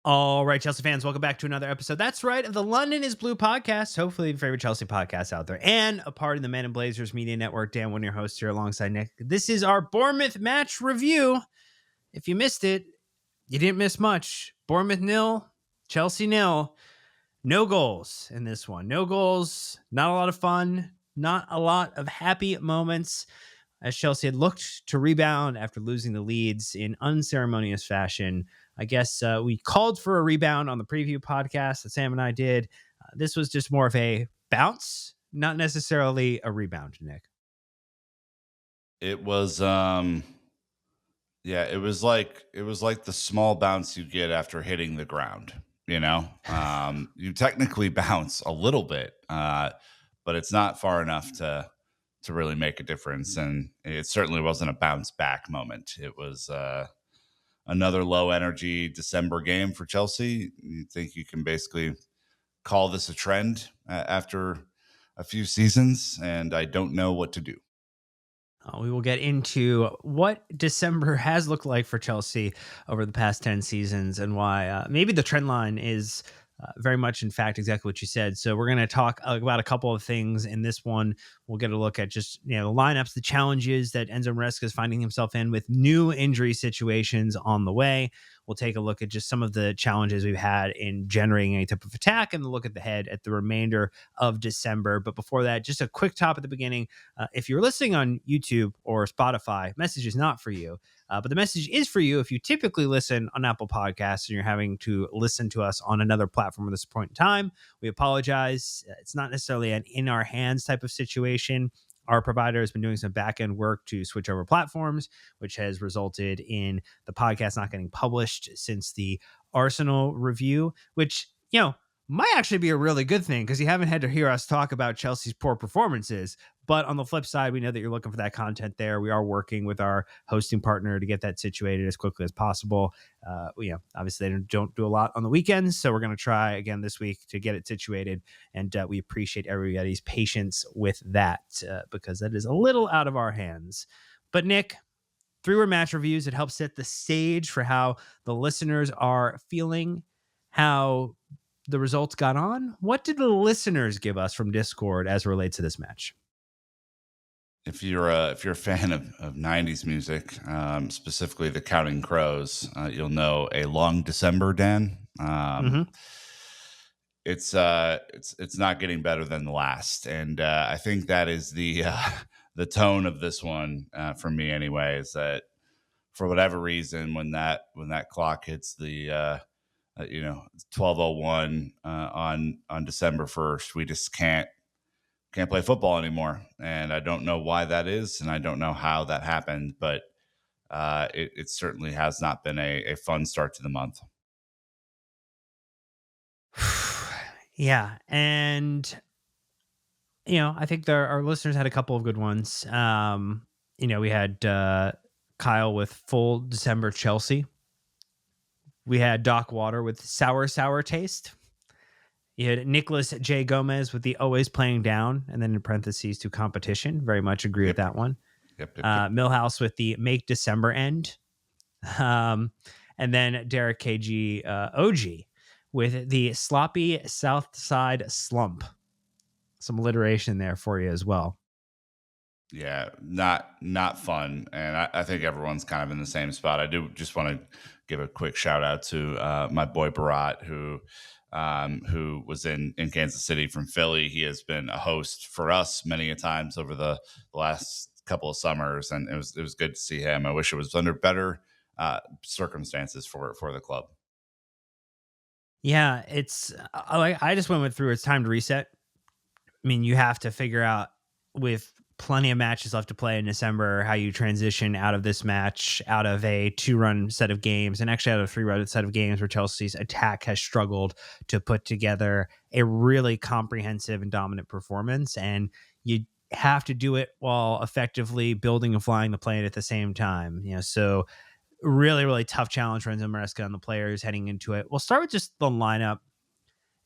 All right, Chelsea fans, welcome back to another episode. That's right, of the London is Blue podcast, hopefully your favorite Chelsea podcast out there, and a part of the Men in Blazers Media Network. Dan, one of your hosts here alongside Nick. This is our Bournemouth match review. If you missed it, you didn't miss much. Bournemouth 0, Chelsea 0. No goals in this one. No goals, not a lot of fun, not a lot of happy moments, as Chelsea had looked to rebound after losing the leads in unceremonious fashion. I guess we called for a rebound on the preview podcast that Sam and I did. This was just more of a bounce, not necessarily a rebound, Nick. It was it was like the small bounce you get after hitting the ground, you know. You technically bounce a little bit, but it's not far enough to really make a difference, and it certainly wasn't a bounce back moment. It was another low energy December game for Chelsea. You think you can basically call this a trend after a few seasons, and I don't know what to do. We will get into what December has looked like for Chelsea over the past 10 seasons and why maybe the trend line is very much, in fact, exactly what you said. So we're going to talk about a couple of things in this one. We'll get a look at just, the lineups, the challenges that Enzo Maresca is finding himself in with new injury situations on the way. We'll take a look at just some of the challenges we've had in generating any type of attack and look at the head at the remainder of December. But before that, just a quick top at the beginning. If you're listening on YouTube or Spotify, message is not for you. But the message is for you if you typically listen on Apple Podcasts and you're having to listen to us on another platform at this point in time. We apologize. It's not necessarily an in our hands type of situation. Our provider has been doing some back-end work to switch over platforms, which has resulted in the podcast not getting published since the Arsenal review, which, might actually be a really good thing because you haven't had to hear us talk about Chelsea's poor performances. But on the flip side, we know that you're looking for that content there. We are working with our hosting partner to get that situated as quickly as possible. Obviously they don't do a lot on the weekends, so we're going to try again this week to get it situated. And we appreciate everybody's patience with that because that is a little out of our hands. But Nick, 3-word match reviews, it helps set the stage for how the listeners are feeling, how the results got on. What did the listeners give us from Discord as it relates to this match? If you're a fan of 90s music, specifically the Counting Crows, you'll know A Long December, Dan. It's not getting better than the last, and I think that is the tone of this one for me anyway. Is that for whatever reason when that clock hits the 12:01 on December 1st, we just can't play football anymore, and I don't know why that is, and I don't know how that happened, but it certainly has not been a fun start to the month. Yeah, and I think our listeners had a couple of good ones. We had Kyle with full December Chelsea. We had Doc Water with sour taste. You had Nicholas J. Gomez with the always playing down, and then in parentheses to competition. Very much agree with that one. Yep. Millhouse with the make December end. And then Derek KG OG with the sloppy South Side slump. Some alliteration there for you as well. Yeah, not fun. And I think everyone's kind of in the same spot. I do just want to give a quick shout out to my boy Barat, who was in Kansas City from Philly. He has been a host for us many a times over the last couple of summers, and it was good to see him. I wish it was under better circumstances for the club. Yeah, it's I just went through. It's time to reset. I mean, you have to figure out with plenty of matches left to play in December how you transition out of this match, out of a 2-run set of games, and actually out of a 3-run set of games where Chelsea's attack has struggled to put together a really comprehensive and dominant performance. And you have to do it while effectively building and flying the plane at the same time. So really, really tough challenge for Enzo Maresca and the players heading into it. We'll start with just the lineup.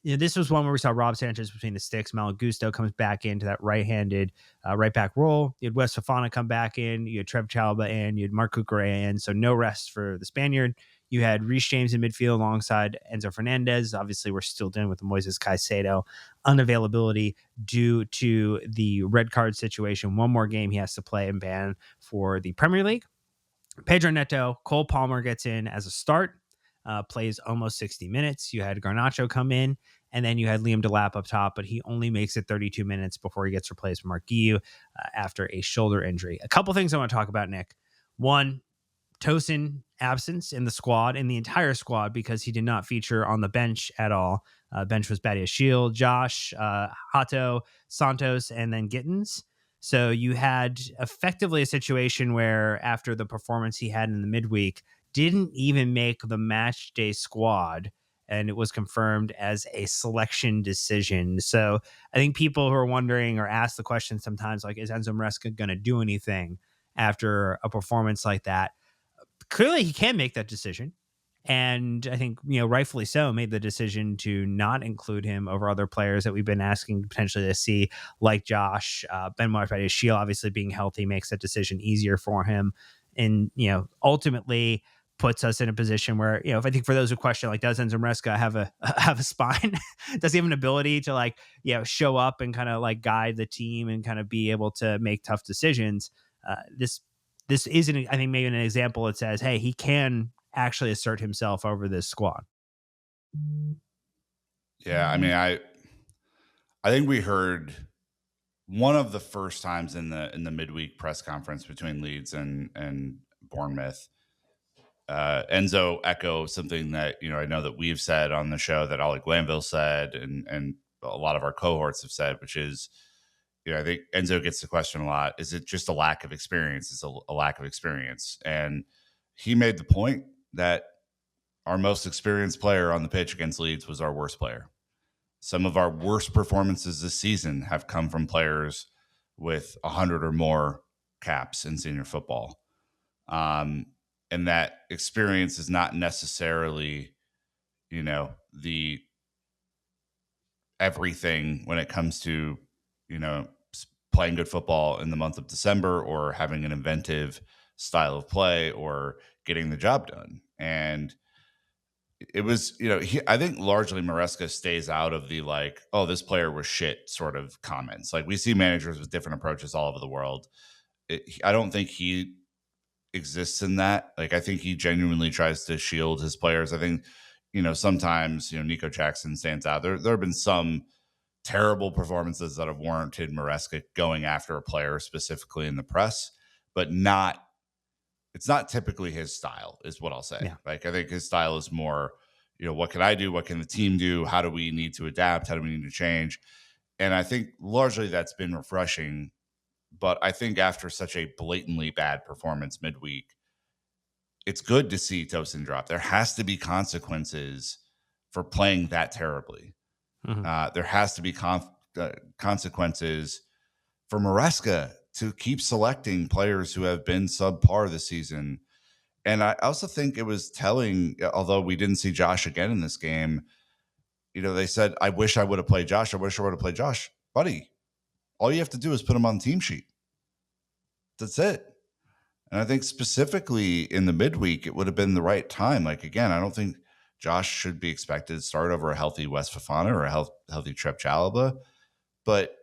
This was one where we saw Rob Sanchez between the sticks. Malo Gusto comes back into that right-handed right back role. You had Wes Fofana come back in. You had Trev Chalobah in. You had Marc Cucurella in. So no rest for the Spaniard. You had Reece James in midfield alongside Enzo Fernandez. Obviously, we're still dealing with the Moises Caicedo unavailability due to the red card situation. One more game he has to play and ban for the Premier League. Pedro Neto, Cole Palmer gets in as a start, plays almost 60 minutes. You had Garnacho come in, and then you had Liam Delap up top, but he only makes it 32 minutes before he gets replaced by Mark Guiu after a shoulder injury. A couple things I want to talk about, Nick. One, Tosin absence in the squad, in the entire squad, because he did not feature on the bench at all. Bench was Badia Shield, Josh, Hato, Santos, and then Gittins. So you had effectively a situation where after the performance he had in the midweek, didn't even make the match day squad, and it was confirmed as a selection decision. So I think people who are wondering or ask the question sometimes, like, is Enzo Maresca going to do anything after a performance like that? Clearly he can make that decision. And I think, rightfully so, made the decision to not include him over other players that we've been asking potentially to see, like Josh. Ben Shield obviously being healthy makes that decision easier for him. And, ultimately puts us in a position where, if I think for those who question, like, does Enzo Maresca have a spine? Does he have an ability to, like, show up and kind of like guide the team and kind of be able to make tough decisions? This isn't, I think, maybe an example that says, hey, he can actually assert himself over this squad. Yeah, I mean, I think we heard one of the first times in the midweek press conference between Leeds and Bournemouth, Enzo echo something that I know that we've said on the show, that Ollie Glanville said, and a lot of our cohorts have said, which is, I think Enzo gets the question a lot: is it just a lack of experience? It's a lack of experience, and he made the point that our most experienced player on the pitch against Leeds was our worst player. Some of our worst performances this season have come from players with 100 or more caps in senior football. And that experience is not necessarily, the everything when it comes to, playing good football in the month of December, or having an inventive style of play, or getting the job done. And it was, I think largely Maresca stays out of the, like, oh, this player was shit sort of comments. Like, we see managers with different approaches all over the world. I don't think he exists in that. Like, I think he genuinely tries to shield his players. I think, sometimes, Nico Jackson stands out. There have been some terrible performances that have warranted Maresca going after a player specifically in the press, but it's not typically his style, is what I'll say. Yeah. Like, I think his style is more, what can I do? What can the team do? How do we need to adapt? How do we need to change? And I think largely that's been refreshing. But I think after such a blatantly bad performance midweek, it's good to see Tosin drop. There has to be consequences for playing that terribly. Mm-hmm. There has to be consequences for Maresca to keep selecting players who have been subpar this season. And I also think it was telling, although we didn't see Josh again in this game, they said, I wish I would have played Josh. I wish I would have played Josh. Buddy, all you have to do is put him on the team sheet. That's it. And I think specifically in the midweek, it would have been the right time. Like, again, I don't think Josh should be expected to start over a healthy West Fofana or a healthy Trep Chalobah. But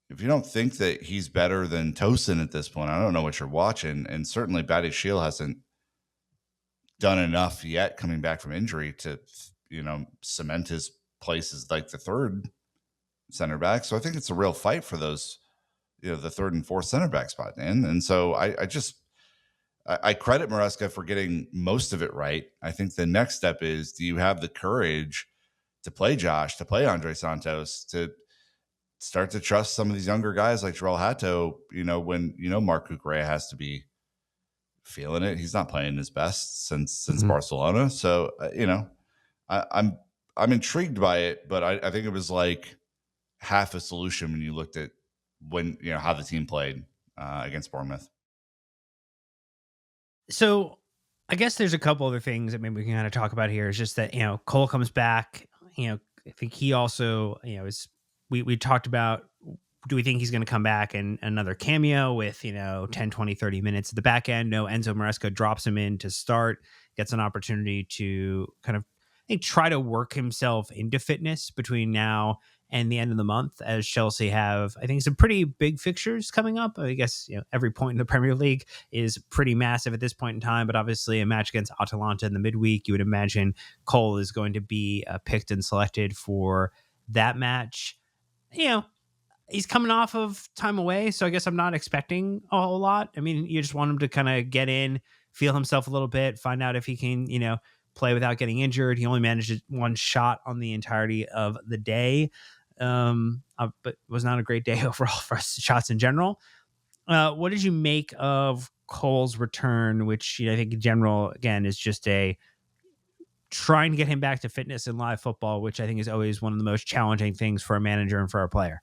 if you don't think that he's better than Tosin at this point, I don't know what you're watching. And certainly Badia Shield hasn't done enough yet coming back from injury to, cement his place as like the third center back. So I think it's a real fight for those, the third and fourth center back spot. And so I credit Maresca for getting most of it right. I think the next step is, do you have the courage to play Josh, to play Andre Santos, to start to trust some of these younger guys like Jarrell Hato, when, Marc Cucurella has to be feeling it. He's not playing his best since Mm-hmm. Barcelona. So, I'm intrigued by it, but I think it was like half a solution when you looked at how the team played against Bournemouth. So I guess there's a couple other things that maybe we can kind of talk about here. Is just that, Cole comes back, I think he also, we talked about, do we think he's going to come back and another cameo with, 10, 20, 30 minutes at the back end? No, Enzo Maresca drops him in to start, gets an opportunity to kind of, I think, try to work himself into fitness between now and the end of the month, as Chelsea have, I think, some pretty big fixtures coming up. I guess, every point in the Premier League is pretty massive at this point in time, but obviously a match against Atalanta in the midweek, you would imagine Cole is going to be picked and selected for that match. You know, he's coming off of time away, so I guess I'm not expecting a whole lot. I mean, you just want him to kind of get in, feel himself a little bit, find out if he can, play without getting injured. He only managed one shot on the entirety of the day, but was not a great day overall for shots in general. What did you make of Cole's return, which I think in general, again, is just a trying to get him back to fitness in live football, which I think is always one of the most challenging things for a manager and for a player.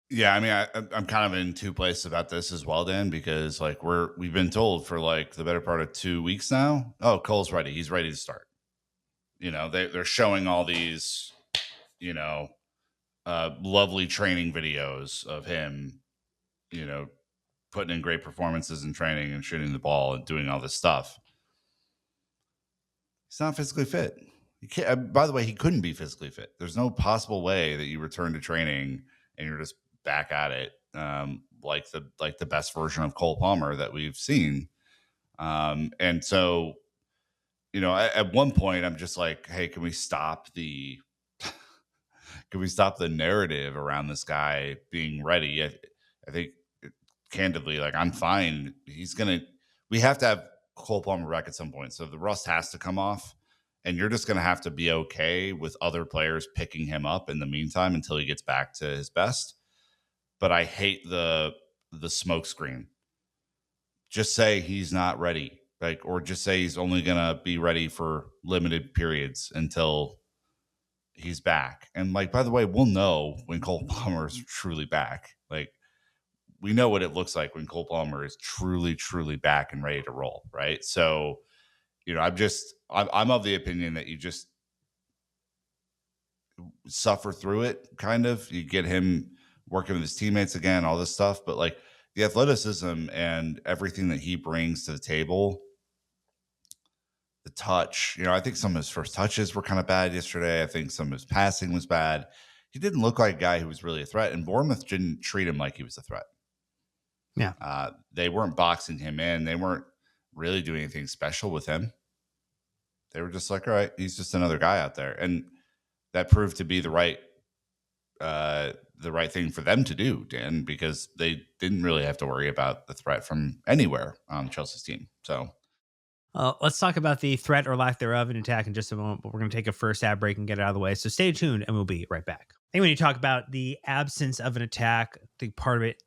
Yeah, I mean, I'm kind of in two places about this as well, Dan, because like we've been told for like the better part of 2 weeks now. Oh, Cole's ready. He's ready to start. They're showing all these, you know, lovely training videos of him, you know, putting in great performances in training and shooting the ball and doing all this stuff. He's not physically fit. He can't. By the way, he couldn't be physically fit. There's no possible way that you return to training and you're just back at it, like the best version of Cole Palmer that we've seen. And so, at one point, I'm just like, hey, can we stop the narrative around this guy being ready? I think candidly, like I'm fine. We have to have Cole Palmer back at some point. So the rust has to come off. And you're just going to have to be okay with other players picking him up in the meantime until he gets back to his best. But I hate the smoke screen. Just say he's not ready, or just say he's only going to be ready for limited periods until he's back. And like, by the way, we'll know when Cole Palmer is truly back. Like, we know what it looks like when Cole Palmer is truly, truly back and ready to roll, right? So, I'm of the opinion that you just suffer through it. Kind of, you get him working with his teammates again, all this stuff, but like the athleticism and everything that he brings to the table, the touch. I think some of his first touches were kind of bad yesterday. I think some of his passing was bad. He didn't look like a guy who was really a threat, and Bournemouth didn't treat him like he was a threat. Yeah. They weren't boxing him in. They weren't really doing anything special with him. They were just like, all right, he's just another guy out there. And that proved to be the right thing for them to do, Dan, because they didn't really have to worry about the threat from anywhere on Chelsea's team. So let's talk about the threat or lack thereof in attack in just a moment, but we're going to take a first ad break and get it out of the way. So stay tuned and we'll be right back. I think when you talk about the absence of an attack, I think part of it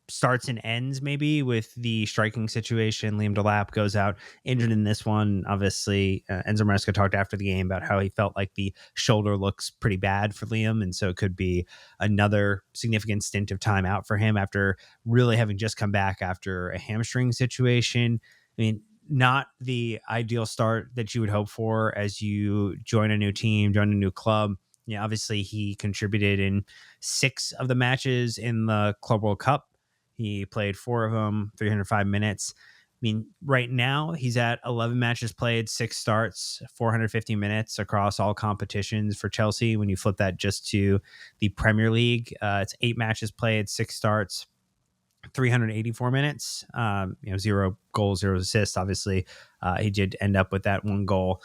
starts and ends maybe with the striking situation. Liam Delap goes out injured in this one. Obviously, Enzo Maresca talked after the game about how he felt like the shoulder looks pretty bad for Liam, and so it could be another significant stint of time out for him after really having just come back after a hamstring situation. I mean, not the ideal start that you would hope for as you join a new team, join a new club. Yeah, obviously he contributed in 6 of the matches in the Club World Cup. He played 4 of them, 305 minutes. I mean, right now he's at 11 matches played, 6 starts, 450 minutes across all competitions for Chelsea. When you flip that just to the Premier League, it's 8 matches played, 6 starts, 384 minutes. 0 goals, 0 assists. Obviously, he did end up with that 1 goal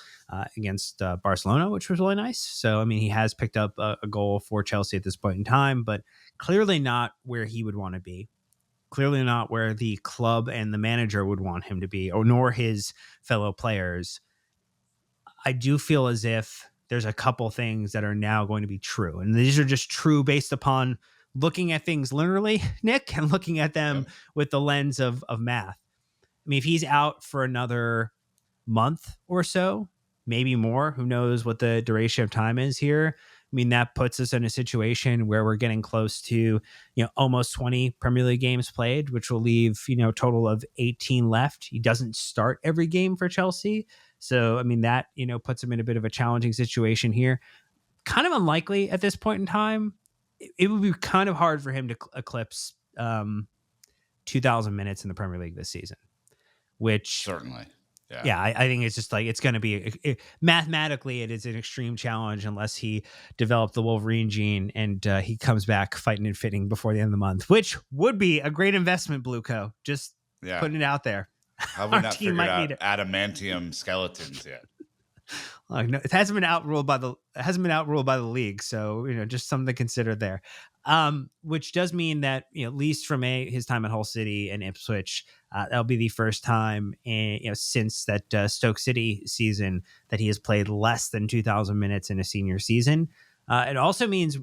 against Barcelona, which was really nice. So, I mean, he has picked up a goal for Chelsea at this point in time, but clearly not where he would want to be. Clearly not where the club and the manager would want him to be, or nor his fellow players. I do feel as if there's a couple things that are now going to be true. And these are just true based upon looking at things literally, Nick, and looking at them with the lens of math. I mean, if he's out for another month or so, maybe more, who knows what the duration of time is here. I mean, that puts us in a situation where we're getting close to, almost 20 Premier League games played, which will leave, a total of 18 left. He doesn't start every game for Chelsea. So, I mean, that, puts him in a bit of a challenging situation here. Kind of unlikely at this point in time. It would be kind of hard for him to eclipse 2,000 minutes in the Premier League this season, which certainly. Yeah. Yeah, I think it's just like it's going to be mathematically, it is an extreme challenge unless he developed the Wolverine gene and he comes back fighting and fitting before the end of the month, which would be a great investment, Blueco. Just Yeah. putting it out there. Have we Our not team figured might need out it. adamantium skeletons yet? Like, no, it hasn't been outruled by the league, so just something to consider there. Which does mean that at least from his time at Hull City and Ipswich, that'll be the first time since that Stoke City season that he has played less than 2,000 minutes in a senior season. It also means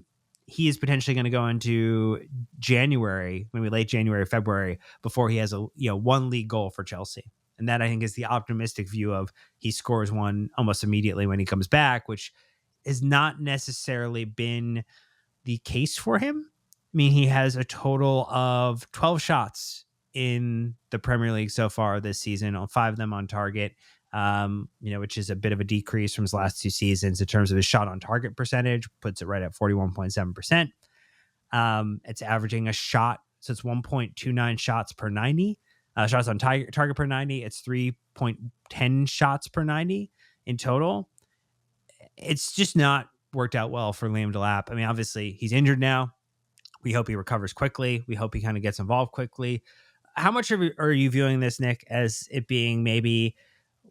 he is potentially going to go into January, maybe late January, February, before he has a one league goal for Chelsea. And that, I think, is the optimistic view of he scores one almost immediately when he comes back, which has not necessarily been the case for him. I mean, he has a total of 12 shots in the Premier League so far this season, on 5 of them on target, which is a bit of a decrease from his last 2 seasons in terms of his shot on target percentage, puts it right at 41.7%. It's averaging a shot, so it's 1.29 shots per 90. Shots on target per 90. It's 3.10 shots per 90 in total. It's just not worked out well for Liam Delap. I mean, obviously, he's injured now. We hope he recovers quickly. We hope he kind of gets involved quickly. How much are you viewing this, Nick, as it being maybe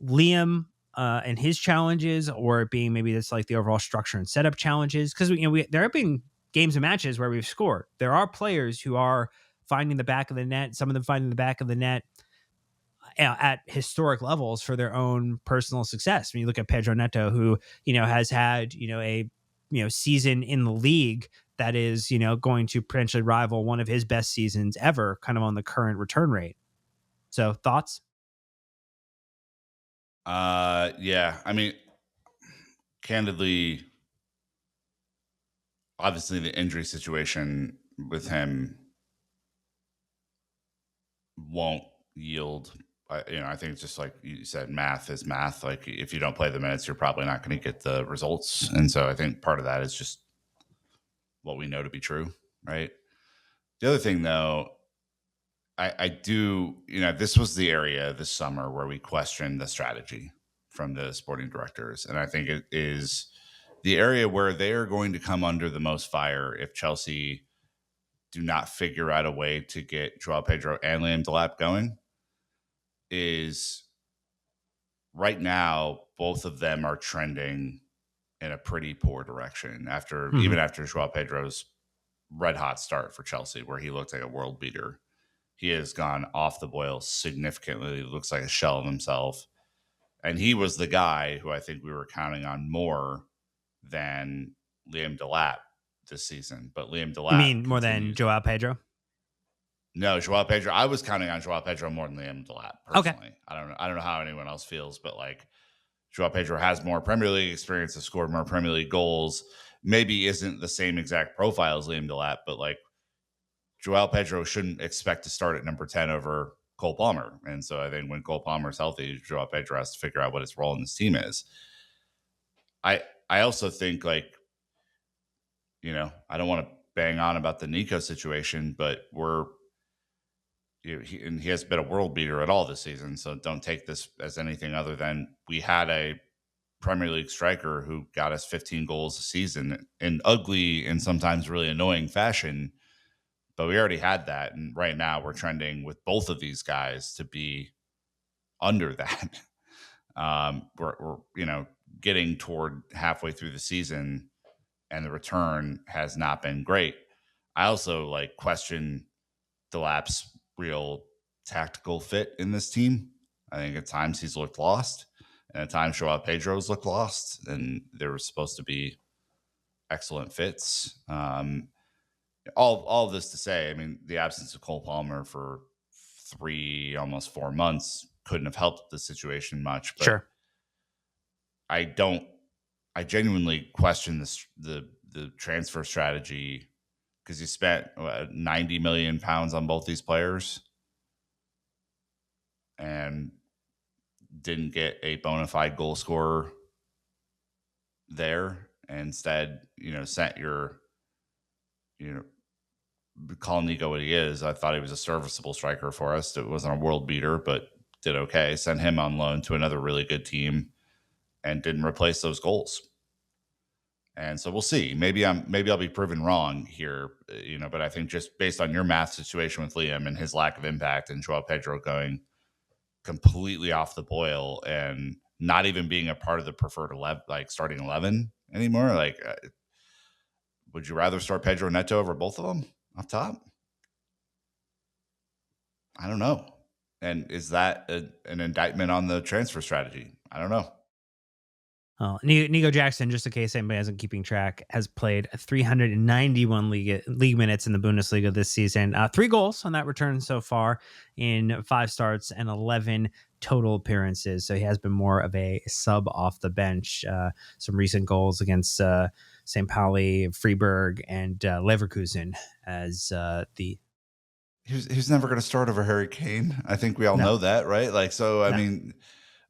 Liam and his challenges, or it being maybe it's like the overall structure and setup challenges? Because there have been games and matches where we've scored. There are players who are finding the back of the net. Some of them finding the back of the net at historic levels for their own personal success. When you look at Pedro Neto, who has had a season in the league that is going to potentially rival one of his best seasons ever, kind of on the current return rate. So thoughts? Yeah. I mean, candidly, obviously the injury situation with him won't yield. I think it's just like you said, math is math. Like if you don't play the minutes, you're probably not going to get the results. And so I think part of that is just what we know to be true, right? The other thing, though, I do, this was the area this summer where we questioned the strategy from the sporting directors. And I think it is the area where they are going to come under the most fire if Chelsea do not figure out a way to get Joao Pedro and Liam Delap going. Is right now, both of them are trending in a pretty poor direction even after Joao Pedro's red hot start for Chelsea, where he looked like a world beater. He has gone off the boil significantly. Looks like a shell of himself. And he was the guy who I think we were counting on more than Liam Delap this season. But Liam You Delap mean more than continues. Joao Pedro? No, Joao Pedro. I was counting on Joao Pedro more than Liam Delap Okay, personally. I don't know how anyone else feels, but like Joao Pedro has more Premier League experience, has scored more Premier League goals. Maybe isn't the same exact profile as Liam Delap, but like Joao Pedro shouldn't expect to start at number 10 over Cole Palmer. And so I think when Cole Palmer is healthy, Joao Pedro has to figure out what his role in this team is. I also think like, I don't want to bang on about the Nico situation, but he has been a world beater at all this season. So don't take this as anything other than we had a Premier League striker who got us 15 goals a season in ugly and sometimes really annoying fashion. But we already had that. And right now we're trending with both of these guys to be under that. We're getting toward halfway through the season and the return has not been great. I also like question Delap's real tactical fit in this team. I think at times he's looked lost, and at times Joao Pedro's looked lost, and there was supposed to be excellent fits. All of this to say, I mean, the absence of Cole Palmer for almost 4 months couldn't have helped the situation much. But sure. I don't. I genuinely question the transfer strategy because you spent 90 million pounds on both these players and didn't get a bona fide goal scorer there. Instead, sent your, call Nico what he is. I thought he was a serviceable striker for us. It wasn't a world beater, but did okay, sent him on loan to another really good team, and didn't replace those goals. And so we'll see. Maybe I'll be proven wrong here, But I think just based on your math situation with Liam and his lack of impact, and Joao Pedro going completely off the boil and not even being a part of the preferred 11, like starting 11 anymore. Would you rather start Pedro Neto over both of them up top? I don't know. And is that an indictment on the transfer strategy? I don't know. Nico Jackson, just in case anybody hasn't keeping track, has played 391 league minutes in the Bundesliga this season. 3 goals on that return so far in 5 starts and 11 total appearances. So he has been more of a sub off the bench. Some recent goals against St. Pauli, Freiburg, and Leverkusen as the He's never going to start over Harry Kane. I think we all no, know that, right? I no. mean,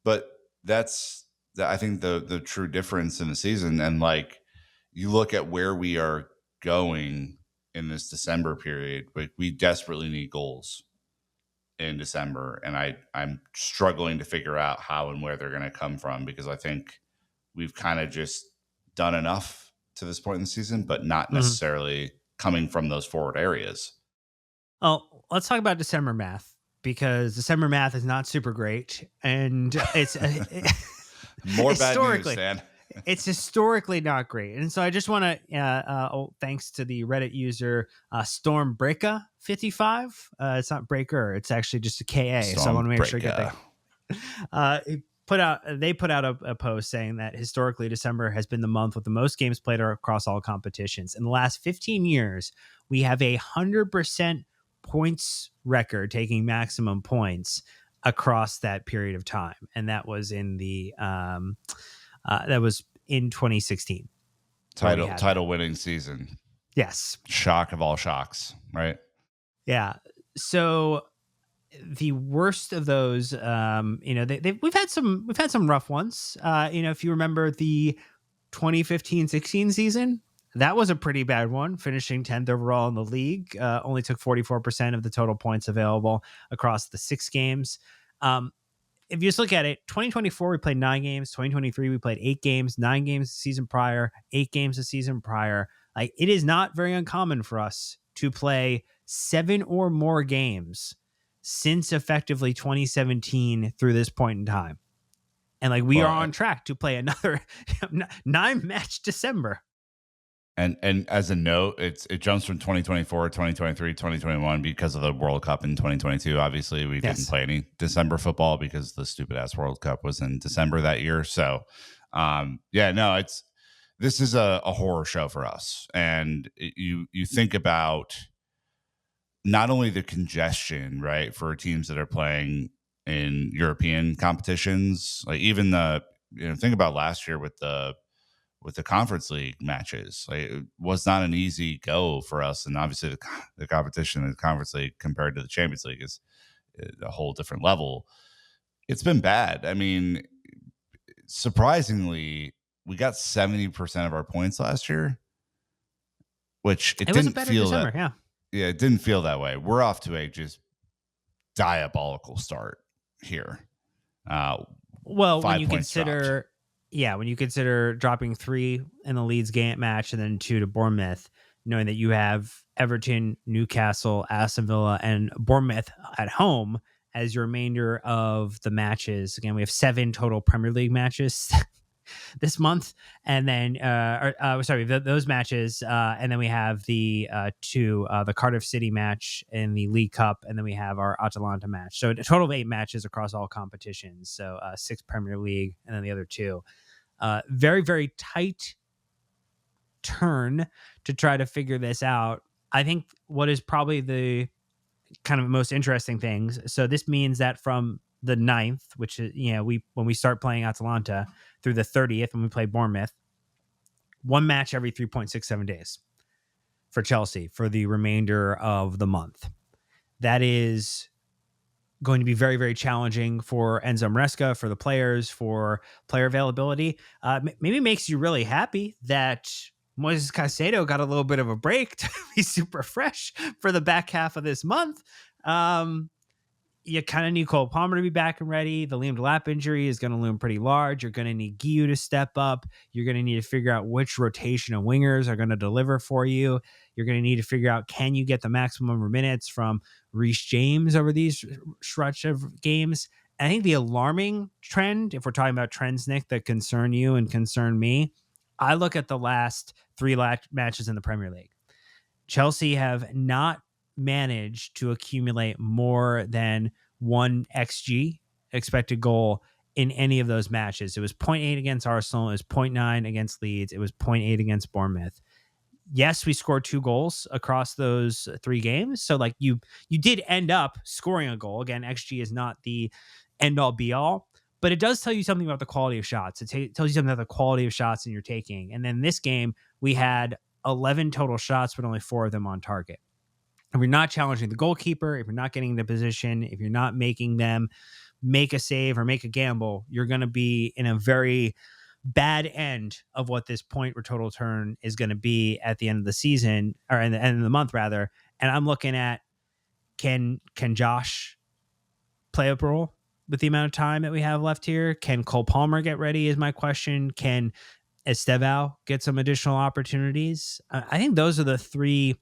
but that's I think the true difference in the season. And you look at where we are going in this December period, we desperately need goals in December, and I'm struggling to figure out how and where they're going to come from, because I think we've kind of just done enough to this point in the season, but not Mhm. necessarily coming from those forward areas. Oh, let's talk about December math, because December math is not super great, and it's More bad news, historically Stan. it's historically not great. And so I just want to, thanks to the Reddit user Stormbreaker55. It's not Breaker, it's actually just a KA. So I want to make sure I get that. They put out a post saying that historically December has been the month with the most games played across all competitions. In the last 15 years, we have 100% points record, taking maximum points across that period of time, and that was in the that was in 2016. Title winning season. Yes. Shock of all shocks, right? Yeah. So the worst of those, we've had some rough ones. If you remember the 2015-16 season, that was a pretty bad one, finishing 10th overall in the league. Only took 44% of the total points available across the 6 games. If you just look at it, 2024, we played 9 games. 2023, we played 8 games, 9 games the season prior, 8 games the season prior. Like, it is not very uncommon for us to play 7 or more games since effectively 2017 through this point in time. And we are on track to play another 9-match December. And as a note, it jumps from 2024, 2023, 2021 because of the World Cup in 2022. Obviously, we didn't play any December football because the stupid ass World Cup was in December that year. So, this is a horror show for us. And you think about not only the congestion, right, for teams that are playing in European competitions, even think about last year with the conference league matches. It was not an easy go for us. And obviously the competition in the conference league compared to the Champions League is a whole different level. It's been bad. I mean, surprisingly, we got 70% of our points last year, which it was a didn't better feel December, that. Yeah, it didn't feel that way. We're off to a diabolical start here. Well, when you consider when you consider dropping 3 in the Leeds game match and then 2 to Bournemouth, knowing that you have Everton, Newcastle, Aston Villa, and Bournemouth at home as your remainder of the matches. Again, we have 7 total Premier League matches this month, and then those matches, and then we have the the Cardiff City match in the League Cup, and then we have our Atalanta match. So a total of 8 matches across all competitions. So 6 Premier League, and then the other 2. Very, very tight turn to try to figure this out. I think what is probably the kind of most interesting things. So this means that from the 9th, which is, when we start playing Atalanta, through the 30th when we play Bournemouth, 1 match every 3.67 days for Chelsea for the remainder of the month. That is going to be very, very challenging for Enzo Maresca, for the players, for player availability. Maybe makes you really happy that Moises Caicedo got a little bit of a break to be super fresh for the back half of this month. you kind of need Cole Palmer to be back and ready. The Liam Delap injury is going to loom pretty large. You're going to need Guiu to step up. You're going to need to figure out which rotation of wingers are going to deliver for you. You're going to need to figure out, can you get the maximum number of minutes from Reece James over these stretch of games? And I think the alarming trend, if we're talking about trends, Nick, that concern you and concern me, I look at the last three matches in the Premier League. Chelsea have not managed to accumulate more than 1 XG, expected goal, in any of those matches. It was 0.8 against Arsenal. It was 0.9 against Leeds. It was 0.8 against Bournemouth. Yes, we scored 2 goals across those 3 games. So like you did end up scoring a goal. Again, XG is not the end all be all, but it does tell you something about the quality of shots. It tells you something about the quality of shots that you're taking. And then this game, we had 11 total shots, but only 4 of them on target. If you're not challenging the goalkeeper, if you're not getting into position, if you're not making them make a save or make a gamble, you're going to be in a very bad end of what this point or total turn is going to be at the end of the season, or in the end of the month rather. And I'm looking at, can Josh play a role with the amount of time that we have left here? Can Cole Palmer get ready is my question. Can Estevao get some additional opportunities? I think those are the 3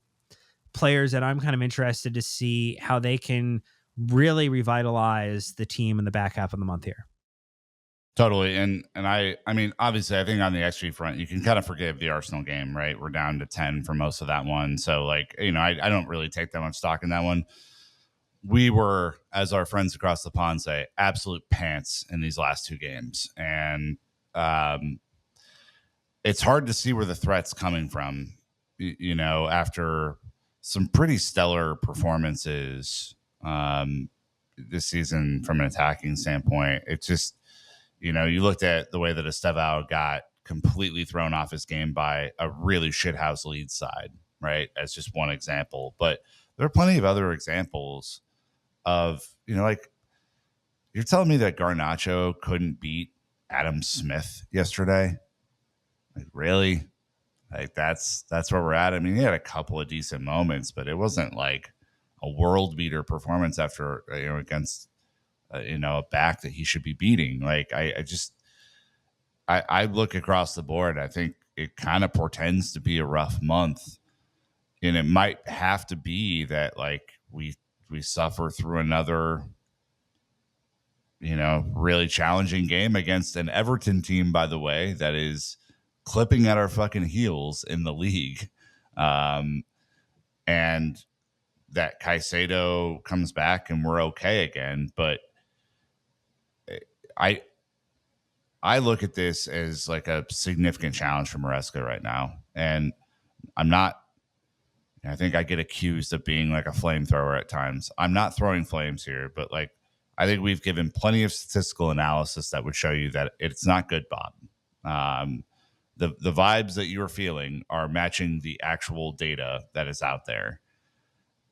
players that I'm kind of interested to see how they can really revitalize the team in the back half of the month here. Totally. And I mean, obviously, I think on the XG front, you can kind of forgive the Arsenal game, right? We're down to 10 for most of that one. So, like, I don't really take that much stock in that one. We were, as our friends across the pond say, absolute pants in these last 2 games. And it's hard to see where the threat's coming from, after some pretty stellar performances this season from an attacking standpoint. It's just, you looked at the way that Estevao got completely thrown off his game by a really shithouse Leeds side, right? As just one example. But there are plenty of other examples of, like, you're telling me that Garnacho couldn't beat Adam Smith yesterday? Like, really? Like, that's where we're at. I mean, he had a couple of decent moments, but it wasn't like a world beater performance after, against, a back that he should be beating. Like, I look across the board. I think it kind of portends to be a rough month, and it might have to be that, like, we suffer through another, really challenging game against an Everton team, by the way, that is clipping at our fucking heels in the league. And that Caicedo comes back and we're okay again. But I look at this as like a significant challenge for Maresca right now. And I think I get accused of being like a flamethrower at times. I'm not throwing flames here, but like, I think we've given plenty of statistical analysis that would show you that it's not good, Bob. The vibes that you're feeling are matching the actual data that is out there.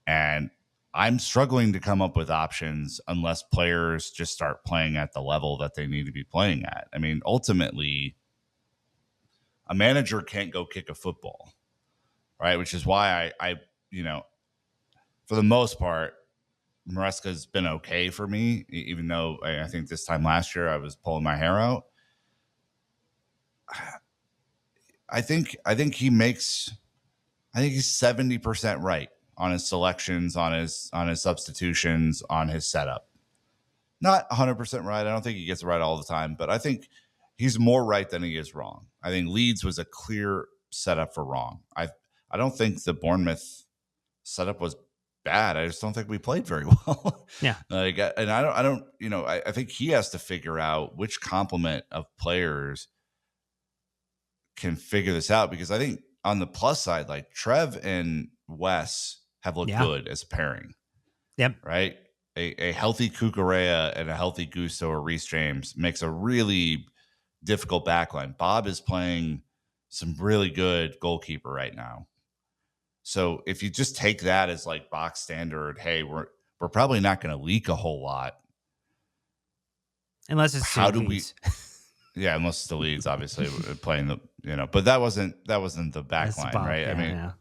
And I'm struggling to come up with options unless players just start playing at the level that they need to be playing at. I mean, ultimately, a manager can't go kick a football, right? Which is why I for the most part, Maresca's been okay for me, even though I think this time last year I was pulling my hair out. I think he's 70% right on his selections, on his substitutions, on his setup. Not 100% right. I don't think he gets it right all the time, but I think he's more right than he is wrong. I think Leeds was a clear setup for wrong. I don't think the Bournemouth setup was bad. I just don't think we played very well. Yeah. And I think he has to figure out which complement of players can figure this out, because I think on the plus side, like Trev and Wes have looked good as a pairing. Yep. Right. A healthy Cucurella and a healthy Gusto or Reece James makes a really difficult backline. Bob is playing some really good goalkeeper right now. So if you just take that as like box standard, hey, we're probably not going to leak a whole lot. Unless it's how do Leeds. Yeah, unless it's the Leeds, obviously playing the, but that wasn't the back line, right?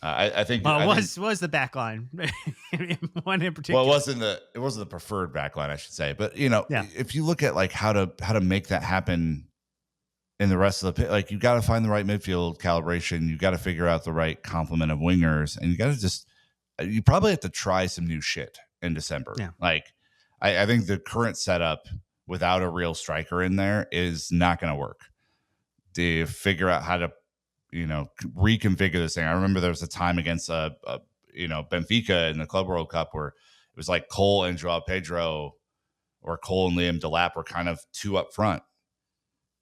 I think Well, I think it was the back line. One in well, particular. it wasn't the preferred backline, I should say. But Yeah. if you look at like how to make that happen in the rest of the like you got to find the right midfield calibration. You got to figure out the right complement of wingers, and you got to just you probably have to try some new shit in December. Yeah. Like I think the current setup without a real striker in there is not going to work. To figure out how to reconfigure this thing. I remember there was a time against Benfica in the Club World Cup where it was like Cole and Joao Pedro or Cole and Liam Delap were kind of two up front.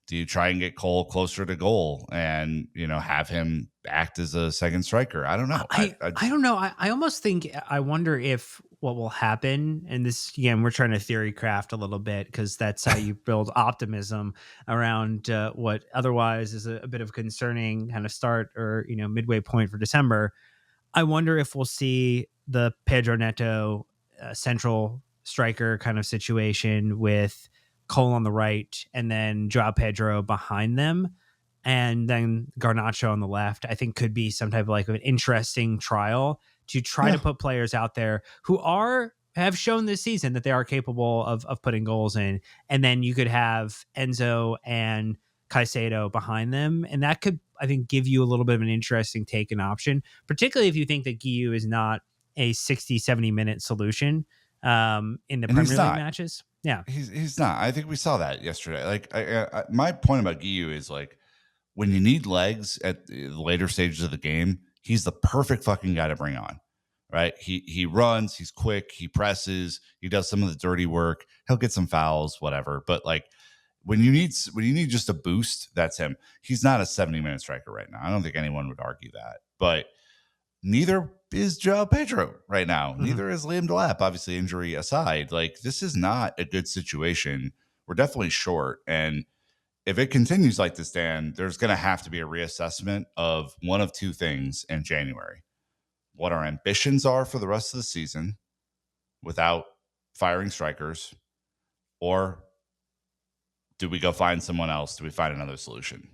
Do you try and get Cole closer to goal and have him act as a second striker? I don't know. I don't know. I almost think I wonder if what will happen, and this again, we're trying to theory craft a little bit because that's how you build optimism around what otherwise is a bit of concerning kind of start or midway point for December. I wonder if we'll see the Pedro Neto central striker kind of situation with Cole on the right and then Joao Pedro behind them. And then Garnacho on the left, I think could be some type of like an interesting trial to try to Yeah. put players out there who have shown this season that they are capable of putting goals in. And then you could have Enzo and Caicedo behind them. And that could, I think, give you a little bit of an interesting take and option, particularly if you think that Guiu is not a 60, 70-minute solution in the And he's Premier League not. matches. Yeah. He's not. I think we saw that yesterday. Like my point about Guiu is like when you need legs at the later stages of the game, he's the perfect fucking guy to bring on. Right? He runs, he's quick, he presses, he does some of the dirty work. He'll get some fouls, whatever. But like when you need just a boost, that's him. He's not a 70-minute striker right now. I don't think anyone would argue that. But neither is Joao Pedro right now. Mhm. Neither is Liam Delap, obviously injury aside. Like this is not a good situation. We're definitely short. And if it continues like this, Dan, there's going to have to be a reassessment of one of two things in January: what our ambitions are for the rest of the season without firing strikers, or do we go find someone else? Do we find another solution?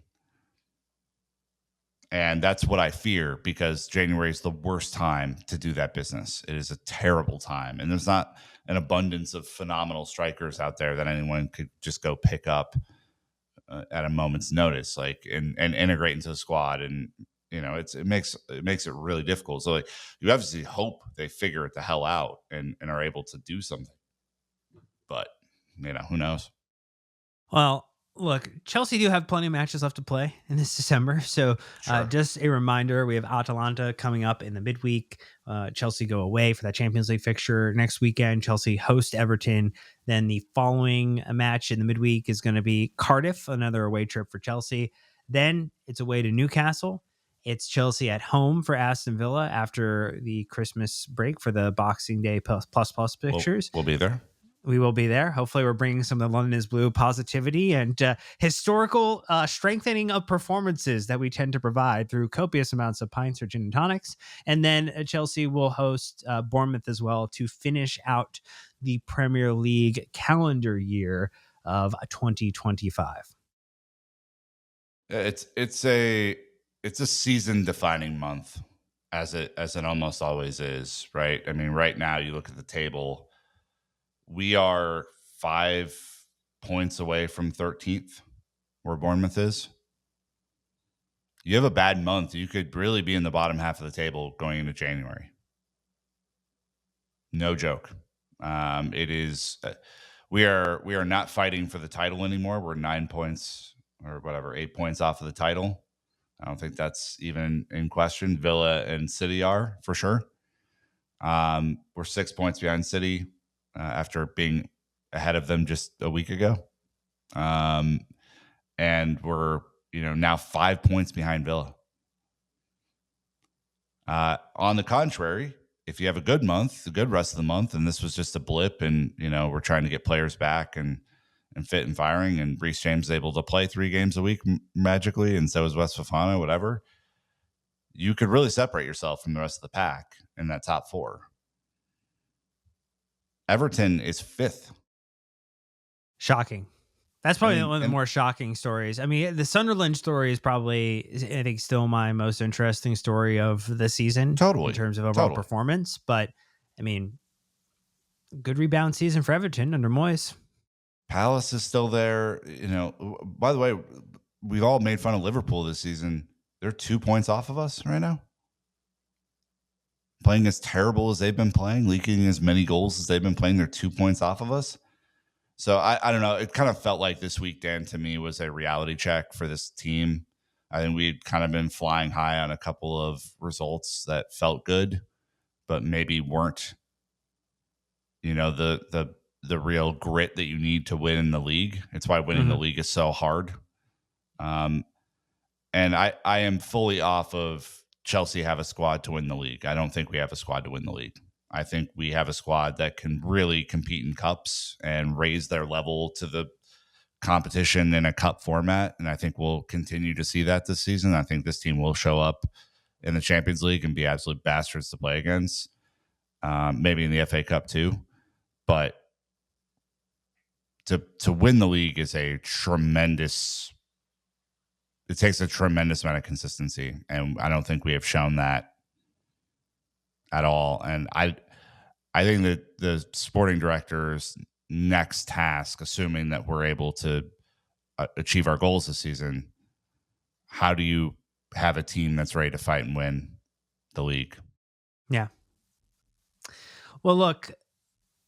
And that's what I fear because January is the worst time to do that business. It is a terrible time. And there's not an abundance of phenomenal strikers out there that anyone could just go pick up at a moment's notice, like and integrate into the squad. And it makes it really difficult. So like, you obviously hope they figure it the hell out and are able to do something. But who knows? Well, look, Chelsea do have plenty of matches left to play in this December. So, Sure. just a reminder: we have Atalanta coming up in the midweek. Chelsea go away for that Champions League fixture next weekend. Chelsea host Everton. Then the following match in the midweek is going to be Cardiff, another away trip for Chelsea. Then it's away to Newcastle. It's Chelsea at home for Aston Villa after the Christmas break for the Boxing Day plus fixtures. We'll be there. We will be there. Hopefully, we're bringing some of the London is Blue positivity and historical strengthening of performances that we tend to provide through copious amounts of pints or gin and tonics. And then Chelsea will host Bournemouth as well to finish out the Premier League calendar year of 2025. It's a season defining month as it almost always is, right? I mean, right now you look at the table. We are 5 points away from 13th, where Bournemouth is. You have a bad month, you could really be in the bottom half of the table going into January. No joke. It is. We are not fighting for the title anymore. We're 9 points or whatever, 8 points off of the title. I don't think that's even in question. Villa and City are for sure. We're 6 points behind City after being ahead of them just a week ago. And we're, now 5 points behind Villa. On the contrary, if you have a good month, a good rest of the month, and this was just a blip and, we're trying to get players back and fit and firing, and Reece James is able to play 3 games a week magically, and so is West Fofana, whatever, you could really separate yourself from the rest of the pack in that top 4. Everton is 5th. Shocking. That's I probably mean, one of the and more shocking stories. I mean, the Sunderland story is probably, I think, still my most interesting story of the season in totally, terms of overall totally. performance. But I mean, good rebound season for Everton under Moyes. Palace is still there. By the way, we've all made fun of Liverpool this season. They're 2 points off of us right now. Playing as terrible as they've been playing, leaking as many goals as they've been playing, they're 2 points off of us. So I don't know. It kind of felt like this week, Dan, to me was a reality check for this team. I think we'd kind of been flying high on a couple of results that felt good, but maybe weren't, the real grit that you need to win in the league. It's why winning the Mhm. league is so hard. Um, and I am fully off of Chelsea have a squad to win the league. I don't think we have a squad to win the league. I think we have a squad that can really compete in cups and raise their level to the competition in a cup format. And I think we'll continue to see that this season. I think this team will show up in the Champions League and be absolute bastards to play against. Maybe in the FA Cup too. But to win the league is a tremendous. It takes a tremendous amount of consistency, and I don't think we have shown that at all. And I think that the sporting director's next task, assuming that we're able to achieve our goals this season, how do you have a team that's ready to fight and win the league? Yeah. Well, look,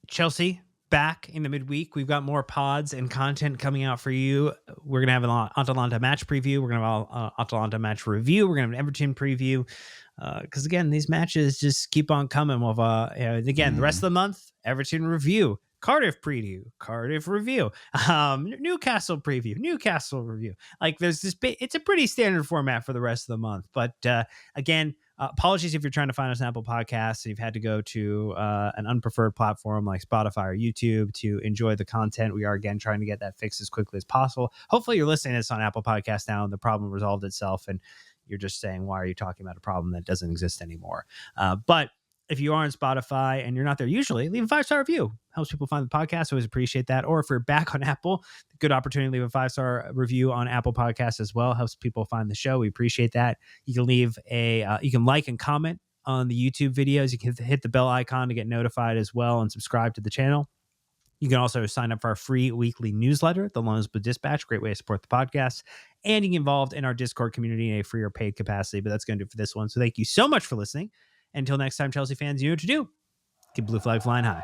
Chelsea back in the midweek. We've got more pods and content coming out for you. We're going to have an Atalanta match preview. We're going to have an Atalanta match review. We're going to have an Everton preview. Because again, these matches just keep on coming. With again, the rest of the month, Everton review, Cardiff preview, Cardiff review, Newcastle preview, Newcastle review. Like there's this, it's a pretty standard format for the rest of the month. But again, apologies if you're trying to find us on Apple Podcasts and you've had to go to an unpreferred platform like Spotify or YouTube to enjoy the content. We are again trying to get that fixed as quickly as possible. Hopefully, you're listening to this on Apple Podcasts now and the problem resolved itself and you're just saying, why are you talking about a problem that doesn't exist anymore? But if you are on Spotify and you're not there usually, leave a 5-star review. Helps people find the podcast. Always appreciate that. Or if you're back on Apple, good opportunity to leave a 5-star review on Apple Podcasts as well. Helps people find the show. We appreciate that. You can leave you can like and comment on the YouTube videos. You can hit the bell icon to get notified as well and subscribe to the channel. You can also sign up for our free weekly newsletter, The Loneswood Dispatch. Great way to support the podcast. And you get involved in our Discord community in a free or paid capacity. But that's going to do it for this one. So thank you so much for listening. Until next time, Chelsea fans, you know what to do. Keep blue flag flying high.